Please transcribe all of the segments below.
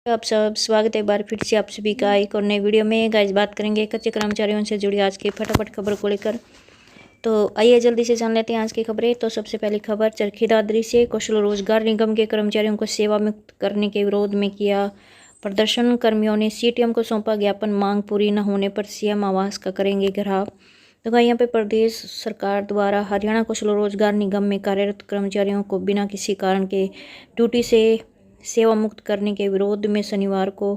आप सब स्वागत है एक बार फिर से आप सभी का एक और नई वीडियो में। गाइस बात करेंगे कच्चे कर्मचारियों से जुड़ी आज की फटाफट खबर को लेकर। तो आइए जल्दी से जान लेते हैं आज की खबरें। तो सबसे पहली खबर, चरखी दादरी से कौशल रोजगार निगम के कर्मचारियों को सेवा मुक्त करने के विरोध में किया प्रदर्शन। कर्मियों ने सीटीएम को सौंपा ज्ञापन, मांग पूरी न होने पर सीएम आवास का करेंगे घेराव। तो भाई यहाँ पे प्रदेश सरकार द्वारा हरियाणा कौशल रोजगार निगम में कार्यरत कर्मचारियों को बिना किसी कारण के ड्यूटी से सेवा मुक्त करने के विरोध में शनिवार को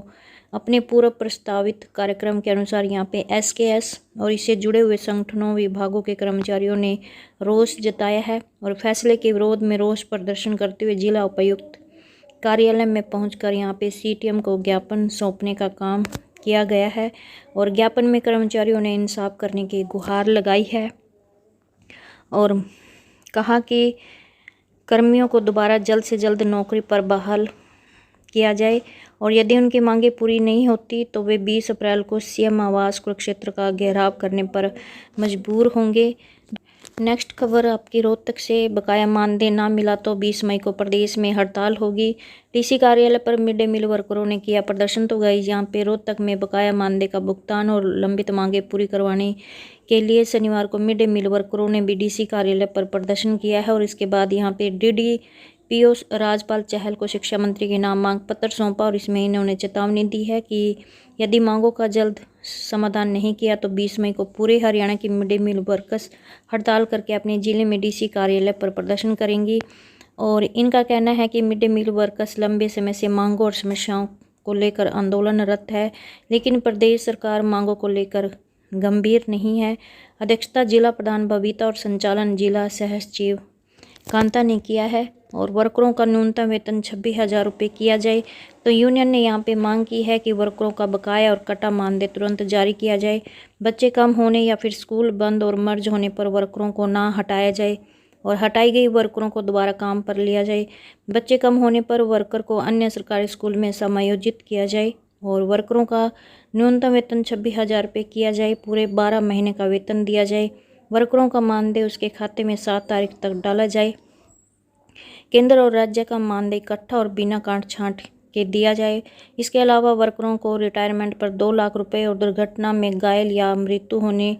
अपने पूर्व प्रस्तावित कार्यक्रम के अनुसार यहाँ पे एसकेएस और इससे जुड़े हुए संगठनों विभागों के कर्मचारियों ने रोष जताया है और फैसले के विरोध में रोष प्रदर्शन करते हुए जिला उपायुक्त कार्यालय में पहुंचकर यहाँ पे सीटीएम को ज्ञापन सौंपने का काम किया गया है और ज्ञापन में कर्मचारियों ने इंसाफ करने की गुहार लगाई है और कहा कि कर्मियों को दोबारा जल्द से जल्द नौकरी पर बहाल किया जाए और यदि उनकी मांगें पूरी नहीं होती तो वे 20 अप्रैल को सीएम आवास कुरुक्षेत्र का घेराव करने पर मजबूर होंगे। नेक्स्ट खबर आपकी, रोहतक से बकाया मानदेय ना मिला तो 20 मई को प्रदेश में हड़ताल होगी। डीसी कार्यालय पर मिड डे मील वर्करों ने किया प्रदर्शन। तो गई यहाँ पे रोहतक में बकाया मानदेय का भुगतान और लंबित मांगें पूरी करवाने के लिए शनिवार को मिड डे मील वर्करों ने बीडीसी कार्यालय पर प्रदर्शन किया है और इसके बाद यहाँ पे डीडीपीओ राजपाल चहल को शिक्षा मंत्री के नाम मांग पत्र सौंपा और इसमें इन्होंने चेतावनी दी है कि यदि मांगों का जल्द समाधान नहीं किया तो 20 मई को पूरे हरियाणा की मिड डे मील वर्कर्स हड़ताल करके अपने जिले में डीसी कार्यालय पर प्रदर्शन करेंगी। और इनका कहना है कि मिड डे मील वर्कर्स लंबे समय से मांगों और समस्याओं को लेकर आंदोलनरत है, लेकिन प्रदेश सरकार मांगों को लेकर गंभीर नहीं है। अध्यक्षता जिला प्रधान बबीता और संचालन जिला सह सचिव कांता ने किया है और वर्करों का न्यूनतम वेतन 26,000 रुपये किया जाए। तो यूनियन ने यहाँ पे मांग की है कि वर्करों का बकाया और कटा मानदेय तुरंत जारी किया जाए। बच्चे कम होने या फिर स्कूल बंद और मर्ज होने पर वर्करों को ना हटाया जाए और हटाई गई वर्करों को दोबारा काम पर लिया जाए। बच्चे कम होने पर वर्कर को अन्य सरकारी स्कूल में समायोजित किया जाए और वर्करों का न्यूनतम वेतन 26,000 रुपये किया जाए। पूरे 12 महीने का वेतन दिया जाए। वर्करों का मानदेय उसके खाते में 7 तारीख तक डाला जाए। केंद्र और राज्य का मानदेय इकट्ठा और बिना काट छांट के दिया जाए। इसके अलावा वर्करों को रिटायरमेंट पर 2 लाख रुपए और दुर्घटना में घायल या मृत्यु होने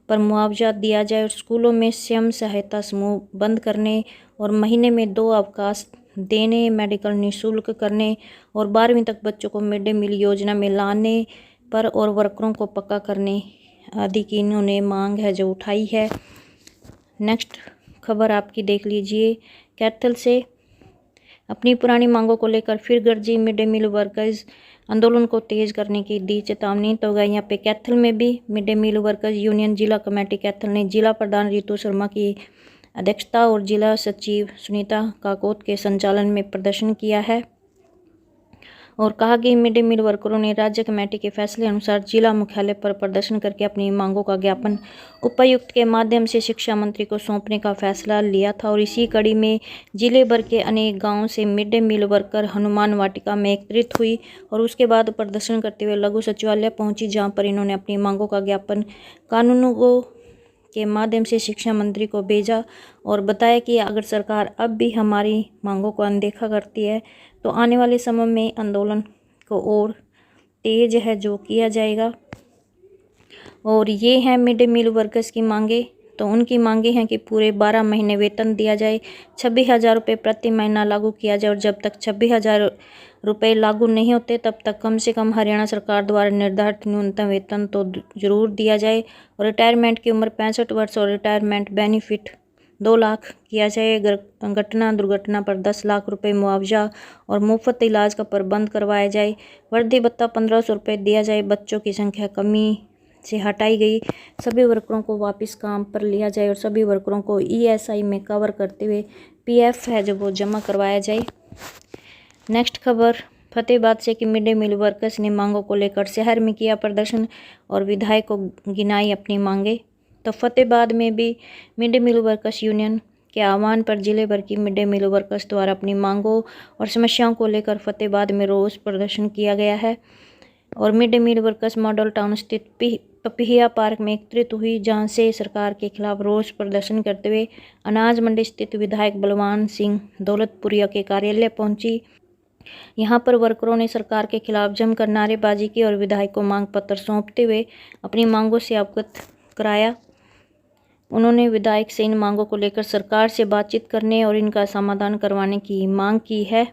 पर मुआवजा दिया जाए और स्कूलों में स्वयं सहायता समूह बंद करने और महीने में 2 अवकाश देने, मेडिकल निःशुल्क करने और 12वीं तक बच्चों को मिड डे मील योजना में लाने पर और वर्करों को पक्का करने आदि की इन्होंने मांग है जो उठाई है। नेक्स्ट खबर आपकी देख लीजिए, कैथल से अपनी पुरानी मांगों को लेकर फिर गरजी मिड डे मील वर्कर्स आंदोलन को तेज करने की दी चेतावनी। तो गई यहाँ पे कैथल में भी mid day meal workers union जिला कमेटी कैथल ने जिला प्रधान रितु शर्मा की अध्यक्षता और जिला सचिव सुनीता काकोत के संचालन में प्रदर्शन किया है और कहा कि मिड डे मील वर्करों ने राज्य कमेटी के फैसले अनुसार जिला मुख्यालय पर प्रदर्शन करके अपनी मांगों का ज्ञापन उपायुक्त के माध्यम से शिक्षा मंत्री को सौंपने का फैसला लिया था और इसी कड़ी में जिले भर के अनेक गांवों से mid day meal worker Hanuman Vatika में एकत्रित हुई और उसके बाद प्रदर्शन करते हुए लघु सचिवालय पहुंची, जहां पर इन्होंने अपनी मांगों का ज्ञापन कानूनगो के माध्यम से शिक्षा मंत्री को भेजा और बताया कि अगर सरकार अब भी हमारी मांगों को अनदेखा करती है तो आने वाले समय में आंदोलन को और तेज है जो किया जाएगा। और ये हैं मिड डे मील वर्कर्स की मांगे। तो उनकी मांगे हैं कि पूरे 12 महीने वेतन दिया जाए, 26,000 रुपये प्रति महीना लागू किया जाए और जब तक 26,000 रुपये लागू नहीं होते तब तक कम से कम हरियाणा सरकार द्वारा निर्धारित न्यूनतम वेतन तो जरूर दिया जाए और रिटायरमेंट की उम्र 65 वर्ष और रिटायरमेंट बेनिफिट 2 लाख किया जाए। घटना दुर्घटना पर 10 लाख रुपए मुआवजा और मुफ्त इलाज का प्रबंध करवाया जाए। वर्दी भत्ता 1500 रुपये दिया जाए। बच्चों की संख्या कमी से हटाई गई सभी वर्करों को वापस काम पर लिया जाए और सभी वर्करों को ईएसआई में कवर करते हुए पीएफ है जो वो जमा करवाया जाए। नेक्स्ट खबर फतेहाबाद से कि मिड डे मील वर्कर्स ने मांगों को लेकर शहर में किया प्रदर्शन और विधायक को गिनाई अपनी मांगे। तो फतेहाबाद में भी mid day meal workers union के आह्वान पर जिले भर की मिड डे मील वर्कर्स द्वारा अपनी मांगों और समस्याओं को लेकर फतेहाबाद में रोष प्रदर्शन किया गया है और mid day meal workers model town स्थित पपिया पार्क में एकत्रित हुई, जहां से सरकार के खिलाफ रोष प्रदर्शन करते हुए अनाज मंडी स्थित विधायक बलवान सिंह दौलतपुरिया के कार्यालय पहुंची। यहाँ पर वर्करों ने सरकार के खिलाफ जमकर नारेबाजी की और विधायक को मांग पत्र सौंपते हुए अपनी मांगों से अवगत कराया। उन्होंने विधायक से इन मांगों को लेकर सरकार से बातचीत करने और इनका समाधान करवाने की मांग की है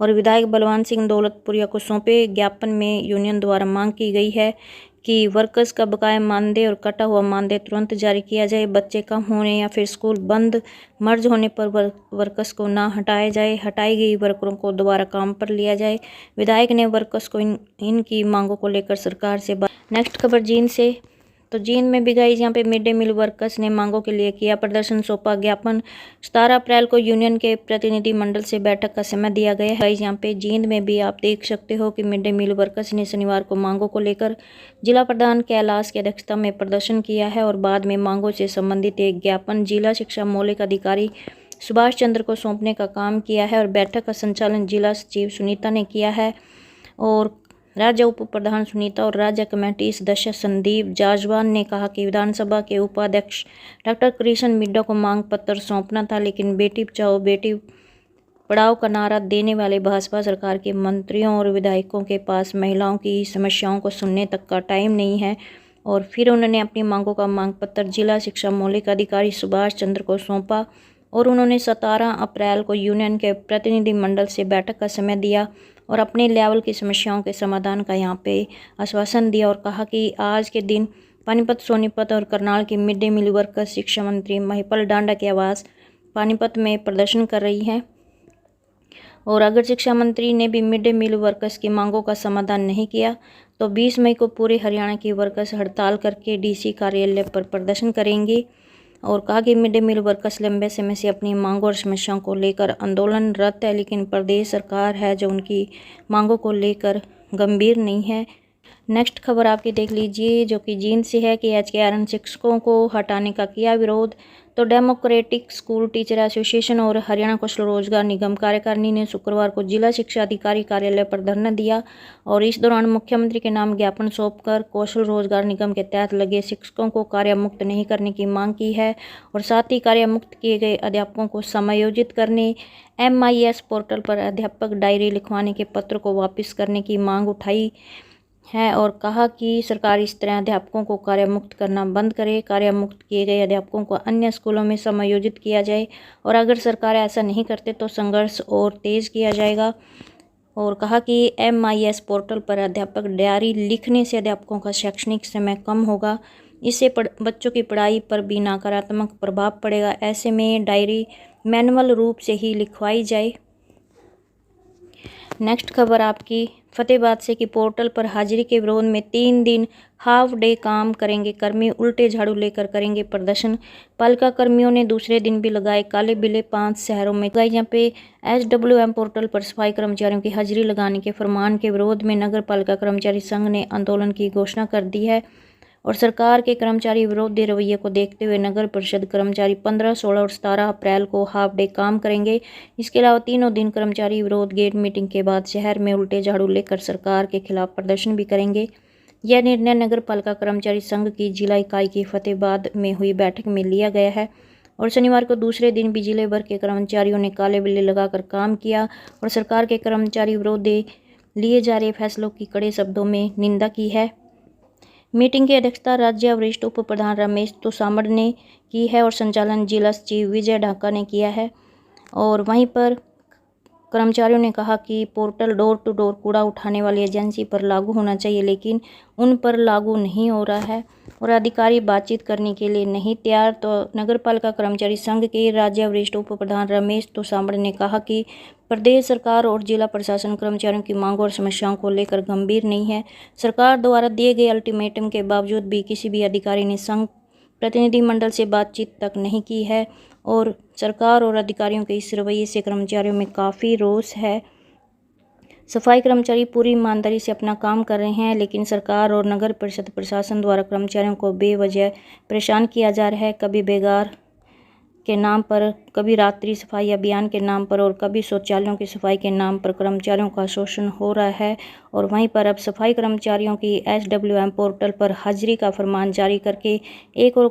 और विधायक बलवान सिंह दौलतपुरिया को सौंपे ज्ञापन में यूनियन द्वारा मांग की गई है कि वर्कर्स का बकाया मानदेय और कटा हुआ मानदेय तुरंत जारी किया जाए। बच्चे कम होने या फिर स्कूल बंद मर्ज होने पर वर्कर्स को ना हटाया जाए। हटाई गई वर्करों को दोबारा काम पर लिया जाए। विधायक ने वर्कर्स को इनकी मांगों को लेकर सरकार से नेक्स्ट खबर जींद से। तो जींद में भी गाइस यहाँ पे मिड डे मील वर्कर्स ने मांगों के लिए किया प्रदर्शन, सौंपा ज्ञापन। 17 अप्रैल को यूनियन के प्रतिनिधि मंडल से बैठक का समय दिया गया है। गाइस यहाँ पे जींद में भी आप देख सकते हो कि मिड डे मील वर्कर्स ने शनिवार को मांगों को लेकर जिला प्रधान कैलाश की अध्यक्षता में प्रदर्शन किया है और बाद में मांगों से संबंधित एक ज्ञापन जिला शिक्षा मौलिक अधिकारी सुभाष चंद्र को सौंपने का काम किया है और बैठक का संचालन जिला सचिव सुनीता ने किया है और राज्य उप प्रधान सुनीता और राज्य कमेटी सदस्य संदीप जाजवान ने कहा कि विधानसभा के उपाध्यक्ष डॉक्टर कृष्ण मिड्डा को मांग पत्र सौंपना था, लेकिन बेटी बचाओ बेटी पढ़ाओ का नारा देने वाले भाजपा सरकार के मंत्रियों और विधायकों के पास महिलाओं की समस्याओं को सुनने तक का टाइम नहीं है। और फिर उन्होंने अपनी मांगों का मांग पत्र जिला शिक्षा मौलिक अधिकारी सुभाष चंद्र को सौंपा और उन्होंने 17 अप्रैल को यूनियन के प्रतिनिधि मंडल से बैठक का समय दिया और अपने लेवल की समस्याओं के समाधान का यहाँ पे आश्वासन दिया और कहा कि आज के दिन पानीपत, सोनीपत और करनाल की मिड डे मील वर्कर्स शिक्षा मंत्री महिपाल डांडा के आवास पानीपत में प्रदर्शन कर रही हैं और अगर शिक्षा मंत्री ने भी मिड डे मील वर्कर्स की मांगों का समाधान नहीं किया तो 20 मई को पूरे हरियाणा की वर्कर्स हड़ताल करके डीसी कार्यालय पर प्रदर्शन करेंगे और कहा कि मिड डे मील वर्कर्स लंबे समय से अपनी मांगों और समस्याओं को लेकर आंदोलनरत है, लेकिन प्रदेश सरकार है जो उनकी मांगों को लेकर गंभीर नहीं है। नेक्स्ट खबर आपकी देख लीजिए जो कि जींद से है कि एचकेआरएन शिक्षकों को हटाने का किया विरोध। तो डेमोक्रेटिक स्कूल टीचर एसोसिएशन और हरियाणा कौशल रोजगार निगम कार्यकारिणी ने शुक्रवार को जिला शिक्षा अधिकारी कार्यालय पर धरना दिया और इस दौरान मुख्यमंत्री के नाम ज्ञापन सौंपकर कौशल रोजगार निगम के तहत लगे शिक्षकों को कार्यमुक्त नहीं करने की मांग की है और साथ ही कार्यमुक्त किए गए अध्यापकों को समायोजित करने, MIS पोर्टल पर अध्यापक डायरी लिखवाने के पत्र को वापस करने की मांग उठाई है और कहा कि सरकार इस तरह अध्यापकों को कार्यमुक्त करना बंद करे। कार्यमुक्त किए गए अध्यापकों को अन्य स्कूलों में समायोजित किया जाए और अगर सरकार ऐसा नहीं करते तो संघर्ष और तेज़ किया जाएगा और कहा कि MIS पोर्टल पर अध्यापक डायरी लिखने से अध्यापकों का शैक्षणिक समय कम होगा, इससे बच्चों की पढ़ाई पर भी नकारात्मक प्रभाव पड़ेगा। ऐसे में डायरी मैनुअल रूप से ही लिखवाई जाए। नेक्स्ट खबर आपकी फतेहाबाद से कि पोर्टल पर हाजिरी के विरोध में 3 दिन हाफ डे काम करेंगे कर्मी, उल्टे झाड़ू लेकर करेंगे प्रदर्शन। पालिका कर्मियों ने दूसरे दिन भी लगाए काले बिले 5 शहरों में। यहाँ पे SWM पोर्टल पर सफाई कर्मचारियों की हाजिरी लगाने के फरमान के विरोध में नगर पालिका कर्मचारी संघ ने आंदोलन की घोषणा कर दी है और सरकार के कर्मचारी विरोधी रवैये को देखते हुए नगर परिषद कर्मचारी 15, 16 और 17 अप्रैल को हाफ डे काम करेंगे। इसके अलावा तीनों दिन कर्मचारी विरोध गेट मीटिंग के बाद शहर में उल्टे झाड़ू लेकर सरकार के खिलाफ प्रदर्शन भी करेंगे। यह निर्णय नगर पालिका कर्मचारी संघ की जिला इकाई की फतेहाबाद में हुई बैठक में लिया गया है और शनिवार को दूसरे दिन भी जिले भर के कर्मचारियों ने काले बिल्ले लगाकर काम किया और सरकार के कर्मचारी विरोधी लिए जा रहे फैसलों की कड़े शब्दों में निंदा की है। मीटिंग की अध्यक्षता राज्य वरिष्ठ उप प्रधान रमेश तोसामड़ ने की है और संचालन जिला सचिव विजय ढाका ने किया है और वहीं पर कर्मचारियों ने कहा कि पोर्टल डोर टू डोर कूड़ा उठाने वाली एजेंसी पर लागू होना चाहिए, लेकिन उन पर लागू नहीं हो रहा है और अधिकारी बातचीत करने के लिए नहीं तैयार। तो नगरपालिका कर्मचारी संघ के राज्य वरिष्ठ उप प्रधान रमेश तोसामड़ ने कहा कि प्रदेश सरकार और जिला प्रशासन कर्मचारियों की मांगों और समस्याओं को लेकर गंभीर नहीं है। सरकार द्वारा दिए गए अल्टीमेटम के बावजूद भी किसी भी अधिकारी ने संघ प्रतिनिधिमंडल से बातचीत तक नहीं की है और सरकार और अधिकारियों के इस रवैये से कर्मचारियों में काफ़ी रोष है। सफाई कर्मचारी पूरी ईमानदारी से अपना काम कर रहे हैं, लेकिन सरकार और नगर परिषद प्रशासन द्वारा कर्मचारियों को बेवजह परेशान किया जा रहा है। कभी बेगार के नाम पर, कभी रात्रि सफाई अभियान के नाम पर और कभी शौचालयों की सफाई के नाम पर कर्मचारियों का शोषण हो रहा है। और वहीं पर अब सफाई कर्मचारियों की SWM पोर्टल पर हाजिरी का फरमान जारी करके एक और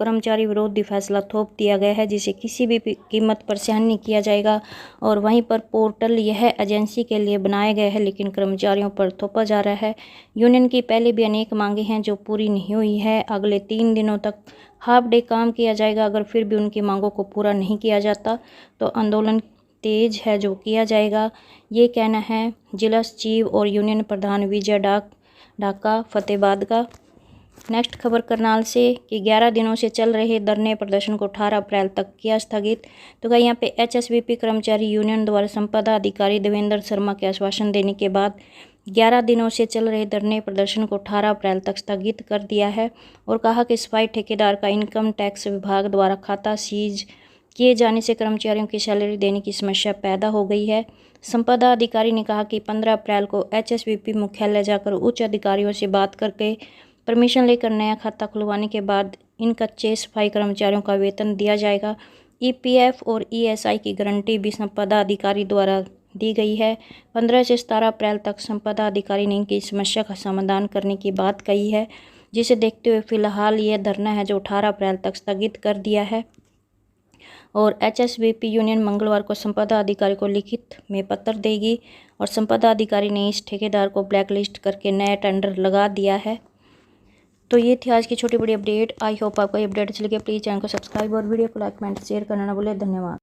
कर्मचारी विरोधी फैसला थोप दिया गया है, जिसे किसी भी कीमत पर सहन नहीं किया जाएगा। और वहीं पर पोर्टल यह एजेंसी के लिए बनाया गया है, लेकिन कर्मचारियों पर थोपा जा रहा है। यूनियन की पहले भी अनेक मांगें हैं जो पूरी नहीं हुई है। अगले 3 दिनों तक हाफ डे काम किया जाएगा। अगर फिर भी उनकी मांगों को पूरा नहीं किया जाता तो आंदोलन तेज है जो किया जाएगा। ये कहना है जिला सचिव और यूनियन प्रधान विजय ढाका फतेहाबाद का। नेक्स्ट खबर करनाल से कि 11 दिनों से चल रहे धरने प्रदर्शन को 18 अप्रैल तक किया स्थगित। तो क्या यहाँ पे एचएसवीपी कर्मचारी यूनियन द्वारा संपदा अधिकारी देवेंद्र शर्मा के आश्वासन देने के बाद 11 दिनों से चल रहे धरने प्रदर्शन को 18 अप्रैल तक स्थगित कर दिया है और कहा कि सफाई ठेकेदार का इनकम टैक्स विभाग द्वारा खाता सीज किए जाने से कर्मचारियों की सैलरी देने की समस्या पैदा हो गई है। संपदा अधिकारी ने कहा कि 15 अप्रैल को एचएसवीपी मुख्यालय जाकर उच्च अधिकारियों से बात करके परमिशन लेकर नया खाता खुलवाने के बाद इन कच्चे सफाई कर्मचारियों का वेतन दिया जाएगा। ईपीएफ और ईएसआई की गारंटी भी संपदा अधिकारी द्वारा दी गई है। 15 से 17 अप्रैल तक संपदा अधिकारी ने इनकी समस्या का समाधान करने की बात कही है, जिसे देखते हुए फिलहाल यह धरना है जो 18 अप्रैल तक स्थगित कर दिया है। और एचएसवीपी यूनियन मंगलवार को संपदा अधिकारी को लिखित में पत्र देगी और संपदा अधिकारी ने इस ठेकेदार को ब्लैकलिस्ट करके नया टेंडर लगा दिया है। तो ये थी आज की छोटी बड़ी अपडेट। आई होप आपको ये अपडेट अच्छी लगी। प्लीज़ चैनल को सब्सक्राइब और वीडियो को लाइक कमेंट शेयर करना ना भूलें। धन्यवाद।